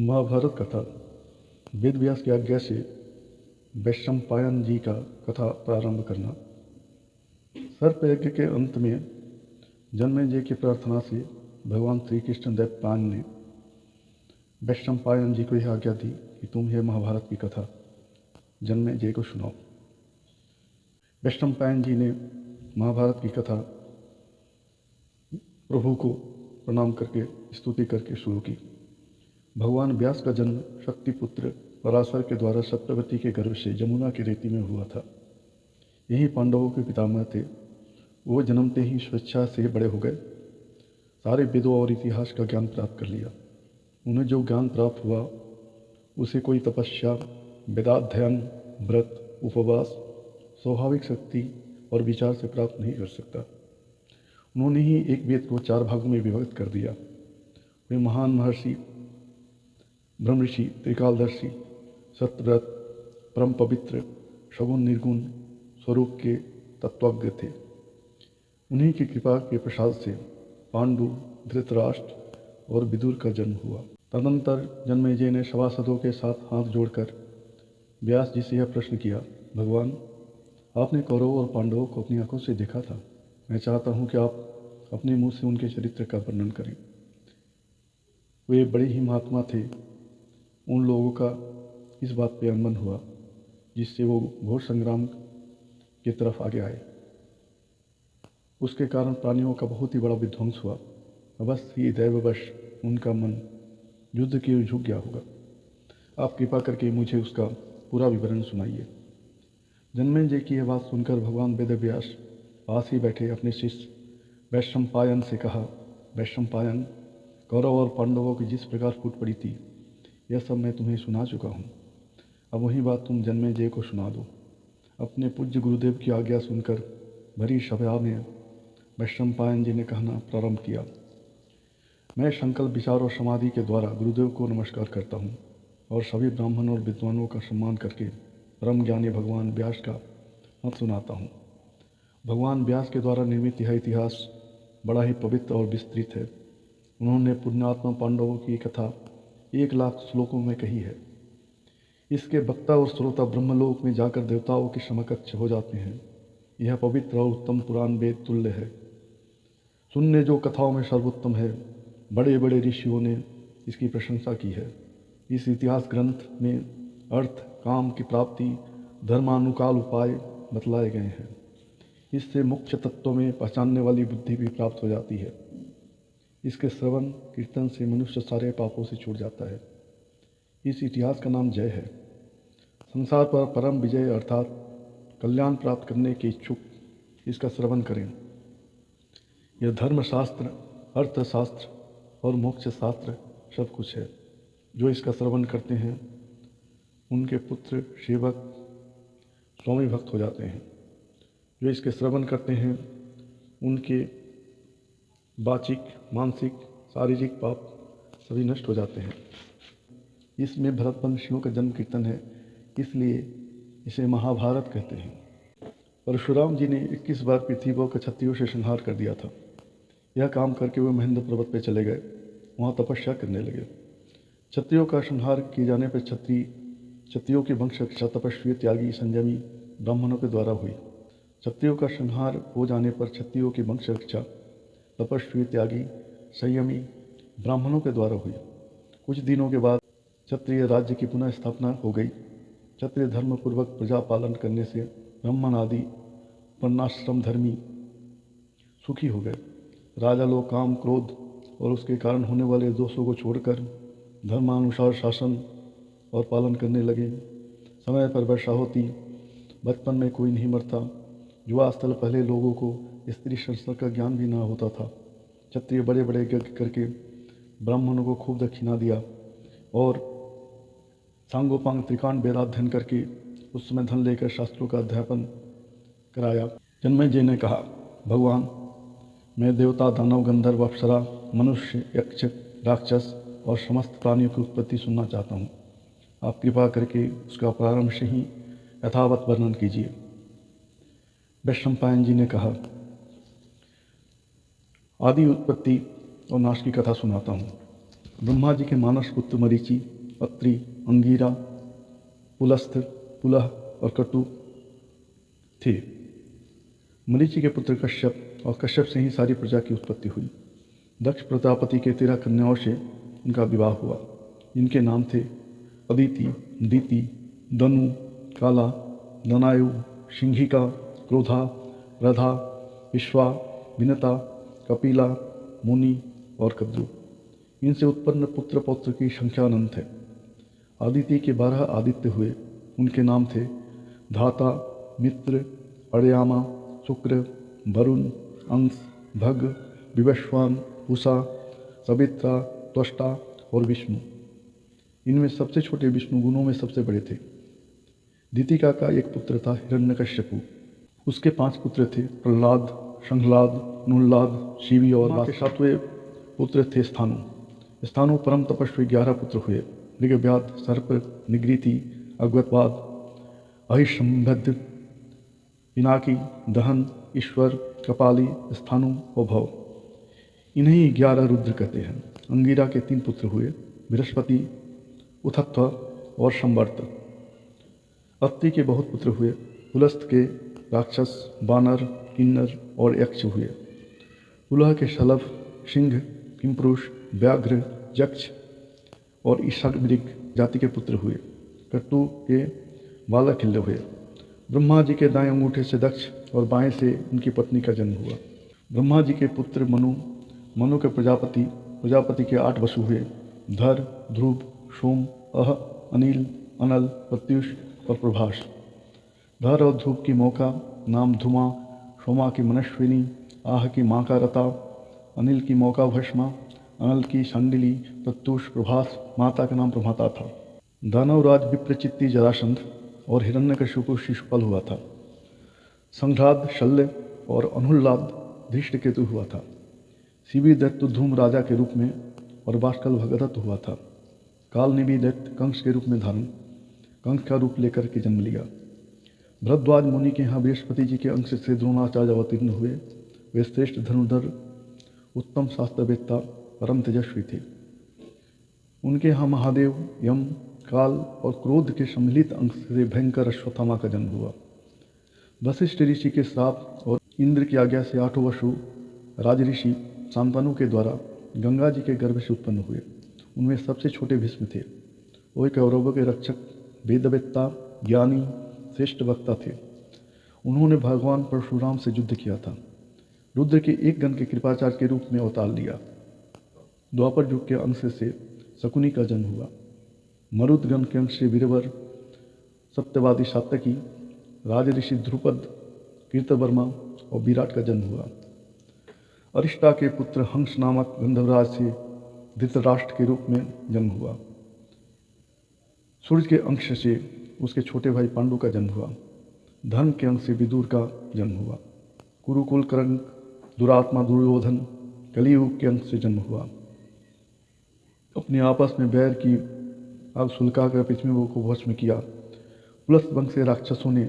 महाभारत कथा। वेद व्यास की आज्ञा से वैशंपायन जी का कथा प्रारंभ करना। सर्प यज्ञ के अंत में जन्मेजय की प्रार्थना से भगवान श्री कृष्ण दैवपायन ने वैशंपायन जी को यह आज्ञा दी कि तुम यह महाभारत की कथा जन्मेजय को सुनाओ। वैशंपायन जी ने महाभारत की कथा प्रभु को प्रणाम करके स्तुति करके शुरू की। भगवान व्यास का जन्म शक्तिपुत्र पराशर के द्वारा सत्यवती के गर्भ से जमुना की रेती में हुआ था। यही पांडवों के पितामह थे। वो जन्मते ही स्वेच्छा से बड़े हो गए। सारे वेदों और इतिहास का ज्ञान प्राप्त कर लिया। उन्हें जो ज्ञान प्राप्त हुआ उसे कोई तपस्या, वेदाध्ययन, व्रत, उपवास, स्वाभाविक शक्ति और विचार से प्राप्त नहीं कर सकता। उन्होंने ही एक वेद को 4 भागों में विभक्त कर दिया। वे महान महर्षि ब्रह्मऋषि, त्रिकालदर्शी, सत्यव्रत, परम पवित्र, सगुण निर्गुण स्वरूप के तत्वज्ञ थे। उन्हीं की कृपा के प्रसाद से पांडु, धृतराष्ट्र और विदुर का जन्म हुआ। तदनंतर जन्मेजय ने सभासदों के साथ हाथ जोड़कर व्यास जी से यह प्रश्न किया, भगवान, आपने कौरवों और पांडवों को अपनी आंखों से देखा था। मैं चाहता हूँ कि आप अपने मुंह से उनके चरित्र का वर्णन करें। वे बड़े ही महात्मा थे। उन लोगों का इस बात पे अनबन हुआ जिससे वो घोर संग्राम की तरफ आगे आए। उसके कारण प्राणियों का बहुत ही बड़ा विध्वंस हुआ। अवश्य ही दैववश उनका मन युद्ध की ओर झुक गया होगा। आप कृपा करके मुझे उसका पूरा विवरण सुनाइए। जन्मेजय की यह बात सुनकर भगवान वेदव्यास पास ही बैठे अपने शिष्य वैशंपायन से कहा, वैशंपायन, कौरव और पांडवों की जिस प्रकार फूट पड़ी थी यह सब मैं तुम्हें सुना चुका हूँ। अब वही बात तुम जन्मेजय को सुना दो। अपने पूज्य गुरुदेव की आज्ञा सुनकर भरी सभा में वैशंपायन जी ने कहना प्रारंभ किया, मैं संकल्प, विचार और समाधि के द्वारा गुरुदेव को नमस्कार करता हूँ और सभी ब्राह्मण और विद्वानों का सम्मान करके परम ज्ञानी भगवान व्यास का मत सुनाता हूँ। भगवान व्यास के द्वारा निर्मित यह इतिहास बड़ा ही पवित्र और विस्तृत है। उन्होंने पुण्यात्मा पांडवों की कथा 1 लाख श्लोकों में कही है। इसके वक्ता और श्रोता ब्रह्मलोक में जाकर देवताओं के समकक्ष हो जाते हैं। यह पवित्र और उत्तम पुराण वेद तुल्य है। सुनने जो कथाओं में सर्वोत्तम है। बड़े बड़े ऋषियों ने इसकी प्रशंसा की है। इस इतिहास ग्रंथ में अर्थ, काम की प्राप्ति, धर्मानुकाल उपाय बतलाए गए हैं। इससे मुख्य तत्वों में पहचानने वाली बुद्धि भी प्राप्त हो जाती है। इसके श्रवण कीर्तन से मनुष्य सारे पापों से छूट जाता है। इस इतिहास का नाम जय है। संसार पर परम विजय अर्थात कल्याण प्राप्त करने के इच्छुक इसका श्रवण करें। यह धर्मशास्त्र, अर्थशास्त्र और मोक्ष शास्त्र सब कुछ है। जो इसका श्रवण करते हैं उनके पुत्र, सेवक, स्वामी भक्त हो जाते हैं। जो इसके श्रवण करते हैं उनके वाचिक, मानसिक, शारीरिक पाप सभी नष्ट हो जाते हैं। इसमें भरतवंशियों का जन्म कीर्तन है, इसलिए इसे महाभारत कहते हैं। परशुराम जी ने 21 बार पृथ्वी को क्षत्रियों से संहार कर दिया था। यह काम करके वे महेंद्र पर्वत पर चले गए। वहाँ तपस्या करने लगे। क्षत्रियों का संहार किए जाने पर क्षत्रियों की वंश रक्षा तपस्वी, त्यागी, संयमी ब्राह्मणों के द्वारा हुई। क्षत्रियों का संहार हो जाने पर क्षत्रियों की वंश रक्षा तपस्वी, त्यागी, संयमी ब्राह्मणों के द्वारा हुई। कुछ दिनों के बाद क्षत्रिय राज्य की पुनः स्थापना हो गई। क्षत्रिय धर्म पूर्वक प्रजा पालन करने से ब्राह्मण आदि वर्णाश्रम धर्मी सुखी हो गए। राजा लोग काम, क्रोध और उसके कारण होने वाले दोषों को छोड़कर धर्मानुसार शासन और पालन करने लगे। समय पर वर्षा होती, बचपन में कोई नहीं मरता। युवा स्थल पहले लोगों को स्त्री संस्कार का ज्ञान भी ना होता था। क्षत्रिय बड़े बड़े यज्ञ करके ब्राह्मणों को खूब दक्षिणा दिया और सांगोपांग त्रिकांड वेदाध्ययन करके उस समय धन लेकर शास्त्रों का अध्यापन कराया। जन्मेजय ने कहा, भगवान, मैं देवता, दानव, गंधर्व, अप्सरा, मनुष्य, यक्ष, राक्षस और समस्त प्राणियों की उत्पत्ति सुनना चाहता हूँ। आप कृपा करके उसका प्रारंभ से ही यथावत वर्णन कीजिए। वैशंपायन जी ने कहा, आदि उत्पत्ति और नाश की कथा सुनाता हूँ। ब्रह्मा जी के मानस पुत्र मरीचि, अत्रि, अंगीरा, पुलस्थ, पुलह और कटु थे। मरीचि के पुत्र कश्यप और कश्यप से ही सारी प्रजा की उत्पत्ति हुई। दक्ष प्रजापति के 13 कन्याओं से उनका विवाह हुआ। इनके नाम थे अदिति, दीति, दनु, काला, दनायु, सिंहिका, क्रोधा, रधा, विश्वा, विनता, कपिला, मुनि और कद्रु। इनसे उत्पन्न पुत्र पौत्र की संख्या अनंत है। आदिति के 12 आदित्य हुए। उनके नाम थे धाता, मित्र, अर्यामा, शुक्र, वरुण, अंश, भग, विवस्वान, उषा, सवित्रा, त्वष्टा और विष्णु। इनमें सबसे छोटे विष्णु गुणों में सबसे बड़े थे। दीतिका का एक पुत्र था हिरण्यकश्यपु। उसके 5 पुत्र थे, प्रहलाद, संहलाद, नुल्लाद, शिवी और के 7वें पुत्र थे स्थानु। स्थानु परम तपस्वी 11 पुत्र हुए। ऋग्व्याध, सर्प, निगृति, अग्वतवाद, अहिशंभद, पिनाकी, दहन, ईश्वर, कपाली, स्थानु और भव। इन्हीं 11 रुद्र कहते हैं। अंगिरा के 3 पुत्र हुए, बृहस्पति, उथत्व और संवर्त। अत्रि के बहुत पुत्र हुए। पुलस्थ के राक्षस, बानर, किन्नर और यक्ष हुए। पुलह के शलभ, सिंह, किमपुरुष, व्याघ्र, यक्ष और ईशामृग जाति के पुत्र हुए। कट्टु के बालखिल्य हुए। ब्रह्मा जी के दाएं अंगूठे से दक्ष और बाएं से उनकी पत्नी का जन्म हुआ। ब्रह्मा जी के पुत्र मनु, मनु के प्रजापति, प्रजापति के 8 वसु हुए, धर, ध्रुव, सोम, अह, अनिल, अनल, प्रत्युष और प्रभास। धर और ध्रुव की मौका नाम धुमा, सोमा की मनस्विनी, आह की माँ का रता, अनिल की मौका भस्मा, अनल की शांडिली, प्रत्युष प्रभास माता का नाम प्रभाता था। दानवराज विप्रचित्ति जरासंध और हिरण्यकशिपु शिशुपाल हुआ था। संघ्राद शल्य और अनुल्लाद धृष्टकेतु हुआ था। शिवी दैत्य धूम राजा के रूप में और बाष्कल भगदत्त हुआ था। काल ने भी दैत्य कंस के रूप में धारण कंस का रूप लेकर के जन्म लिया। भरद्वाज मुनि के यहाँ बृहस्पति जी के अंश से द्रोणाचार्य अवतीर्ण हुए। वे श्रेष्ठ धनुर्धर, उत्तम शास्त्रवेत्ता, परम तेजस्वी थे। उनके यहाँ महादेव, यम, काल और क्रोध के सम्मिलित अंश से भयंकर अश्वत्थामा का जन्म हुआ। वशिष्ठ ऋषि के श्राप और इंद्र की आज्ञा से 8 वसु राजऋषि शांतनु के द्वारा गंगा जी के गर्भ से उत्पन्न हुए। उनमें सबसे छोटे भीष्म थे। वो कौरवों के रक्षक, वेदवेत्ता, ज्ञानी, श्रेष्ठ वक्ता थे। उन्होंने भगवान परशुराम से युद्ध किया था। रुद्र के एक गण के कृपाचार्य के रूप में अवतार लिया। द्वापर युग के अंश से शकुनी का जन्म हुआ। मरुद गण के अंश से वीरवर, सत्यवादी सात्यकी, राजऋषि ध्रुपद, कीर्तवर्मा और विराट का जन्म हुआ। अरिष्टा के पुत्र हंस नामक गंधर्वराज से धृतराष्ट्र के रूप में जन्म हुआ। सूर्य के अंश से उसके छोटे भाई पांडु का जन्म हुआ। धर्म के अंश से विदुर का जन्म हुआ। कुरुकुल करंग, दुरात्मा दुर्योधन कलियुग के अंश से जन्म हुआ। अपने आपस में बैर की आग सुलगाकर पृथ्वी को भस्म किया। पुलस्थ वंश के राक्षसों ने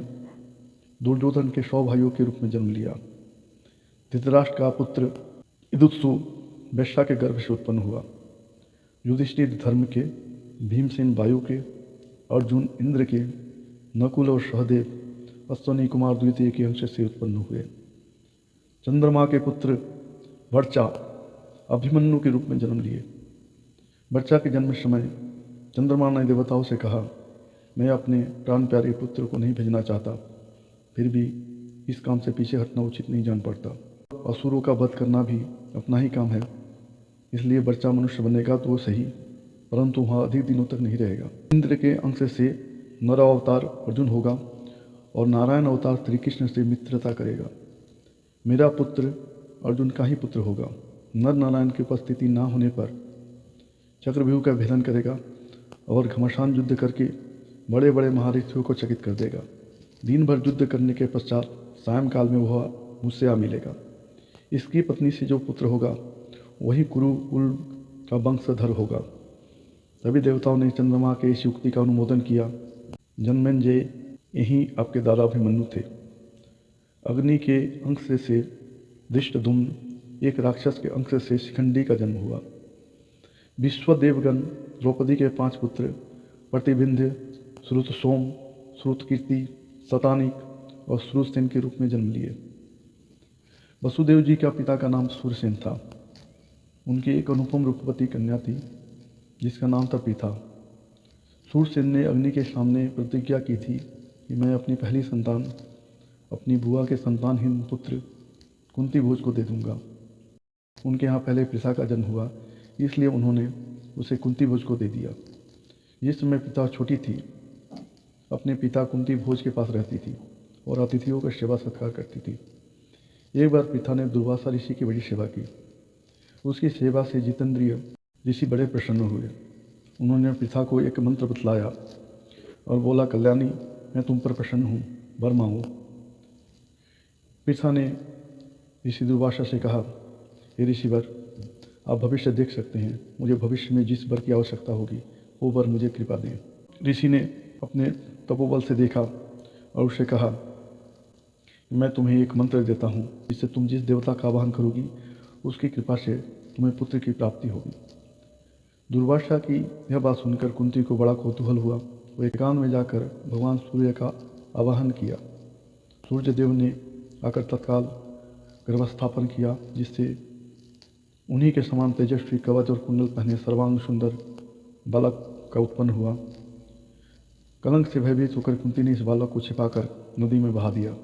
दुर्योधन के 100 भाइयों के रूप में जन्म लिया। धृतराष्ट्र का पुत्र इदुत्सु वैश्या के गर्भ से उत्पन्न हुआ। युधिष्ठिर धर्म के, भीमसेन वायु के, अर्जुन इंद्र के, नकुल और सहदेव अश्वनी कुमार द्वितीय के अंश से उत्पन्न हुए। चंद्रमा के पुत्र वर्चा अभिमन्यु के रूप में जन्म लिए। वर्चा के जन्म समय चंद्रमा ने देवताओं से कहा, मैं अपने प्राण प्यारे पुत्र को नहीं भेजना चाहता, फिर भी इस काम से पीछे हटना उचित नहीं जान पड़ता। असुरों का वध करना भी अपना ही काम है, इसलिए वर्चा मनुष्य बनेगा तो सही, परंतु वहाँ अधिक दिनों तक नहीं रहेगा। इंद्र के अंश से नर अवतार अर्जुन होगा और नारायण अवतार श्री कृष्ण से मित्रता करेगा। मेरा पुत्र अर्जुन का ही पुत्र होगा। नर नारायण की उपस्थिति ना होने पर चक्रव्यूह का भेदन करेगा और घमासान युद्ध करके बड़े बड़े महारथियों को चकित कर देगा। दिन भर युद्ध करने के पश्चात सायंकाल में वह मुझसे आ मिलेगा। इसकी पत्नी से जो पुत्र होगा वही कुरुकुल का वंशधर होगा। तभी देवताओं ने चंद्रमा के इस युक्ति का अनुमोदन किया। जन्मेंजय यही आपके दादा अभिमन्यु थे। अग्नि के अंश से धृष्टद्युम्न, एक राक्षस के अंश से शिखंडी का जन्म हुआ। विश्वदेवगण द्रौपदी के 5 पुत्र प्रतिबिंध्य, श्रुतसोम, श्रुतकीर्ति, शतानीक और श्रुतसेन के रूप में जन्म लिए। वसुदेव जी का पिता का नाम सूरसेन था। उनकी एक अनुपम रूपवती कन्या थी जिसका नाम था पृथा। सूरसेन ने अग्नि के सामने प्रतिज्ञा की थी कि मैं अपनी पहली संतान अपनी बुआ के संतानहीन पुत्र कुंती भोज को दे दूंगा। उनके यहाँ पहले पृथा का जन्म हुआ, इसलिए उन्होंने उसे कुंती भोज को दे दिया। जिस समय पिता छोटी थी, अपने पिता कुंती भोज के पास रहती थी और अतिथियों का सेवा सत्कार करती थी। एक बार पृथा ने दुर्वासा ऋषि की बड़ी सेवा की। उसकी सेवा से जितेंद्रिय ऋषि बड़े प्रसन्न हुए। उन्होंने पृथा को एक मंत्र बतलाया और बोला, कल्याणी, मैं तुम पर प्रसन्न हूँ, वर मांगो। पृथा ने ऋषि दुर्वासा से कहा, हे ऋषिवर, आप भविष्य देख सकते हैं। मुझे भविष्य में जिस वर की आवश्यकता होगी वो वर मुझे कृपा दें। ऋषि ने अपने तपोबल से देखा और उससे कहा, मैं तुम्हें एक मंत्र देता हूँ, जिससे तुम जिस देवता का आवाहन करोगी उसकी कृपा से तुम्हें पुत्र की प्राप्ति होगी। दुर्वासा की यह बात सुनकर कुंती को बड़ा कौतूहल हुआ। वो एकांत में जाकर भगवान सूर्य का आवाहन किया। सूर्य देव ने आकर तत्काल गर्भस्थापन किया, जिससे उन्हीं के समान तेजस्वी कवच और कुंडल पहने सर्वांग सुंदर बालक का उत्पन्न हुआ। कलंक से भयभीत होकर कुंती ने इस बालक को छिपाकर नदी में बहा दिया।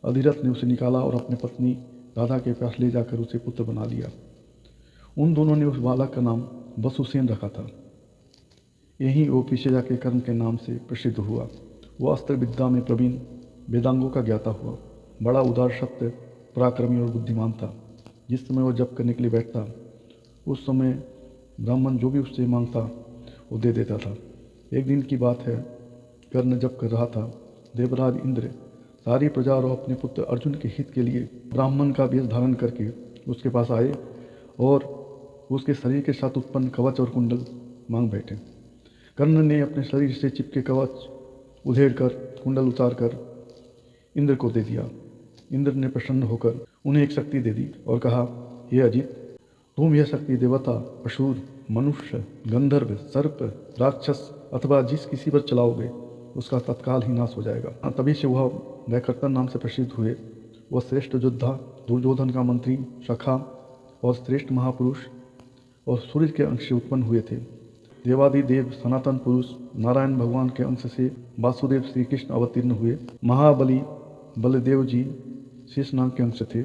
अधिरथ ने उसे निकाला और अपनी पत्नी राधा के पास ले जाकर उसे पुत्र बना लिया। उन दोनों ने उस बालक का नाम वसुसेन रखा था। यहीं वो पीछे जाके कर्ण के नाम से प्रसिद्ध हुआ। वो अस्त्र विद्या में प्रवीण, वेदांगों का ज्ञाता हुआ। बड़ा उदार, सत्य, पराक्रमी और बुद्धिमान था। जिस समय वो जप करने के लिए बैठता, उस समय ब्राह्मण जो भी उससे मांगता वो दे देता था। एक दिन की बात है, कर्ण जप कर रहा था। देवराज इंद्र सारी प्रजा और अपने पुत्र अर्जुन के हित के लिए ब्राह्मण का वेश धारण करके उसके पास आए और उसके शरीर के साथ उत्पन्न कवच और कुंडल मांग बैठे। कर्ण ने अपने शरीर से चिपके कवच उधेड़ कर कुंडल उतार कर इंद्र को दे दिया। इंद्र ने प्रसन्न होकर उन्हें एक शक्ति दे दी और कहा, हे अजित, तुम यह शक्ति देवता, असुर, मनुष्य, गंधर्व, सर्प, राक्षस अथवा जिस किसी पर चलाओगे उसका तत्काल ही नाश हो जाएगा। तभी से वह वैकर्तन नाम से प्रसिद्ध हुए। वह श्रेष्ठ योद्धा, दुर्योधन का मंत्री, सखा और श्रेष्ठ महापुरुष और सूर्य के अंश से उत्पन्न हुए थे। देवादिदेव सनातन पुरुष नारायण भगवान के अंश से वासुदेव श्री कृष्ण अवतीर्ण हुए। महाबली बलदेव जी शेषनाग के अंश थे।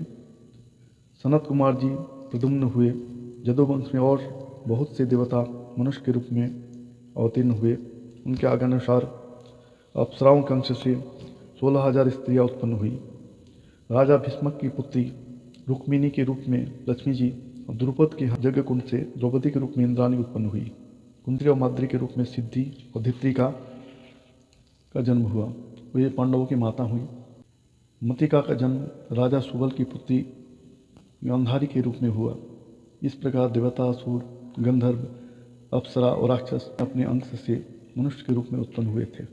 सनत कुमार जी प्रद्युम्न हुए। यदुवंश में और बहुत से देवता मनुष्य के रूप में अवतीर्ण हुए। उनके आज्ञानुसार अप्सराओं के अंश से 16,000 स्त्रियाँ उत्पन्न हुई। राजा भीष्मक की पुत्री रुक्मिणी के रूप में लक्ष्मी जी और द्रुपद के यज्ञ कुंड से द्रौपदी के रूप में इंद्राणी उत्पन्न हुई। कुंती और माद्री के रूप में सिद्धि और धित्रिका का जन्म हुआ। वे पांडवों की माता हुई। मतिका का जन्म राजा सुबल की पुत्री गांधारी के रूप में हुआ। इस प्रकार देवता, असुर, गंधर्व, अप्सरा और राक्षस अपने अंश से मनुष्य के रूप में उत्पन्न हुए थे।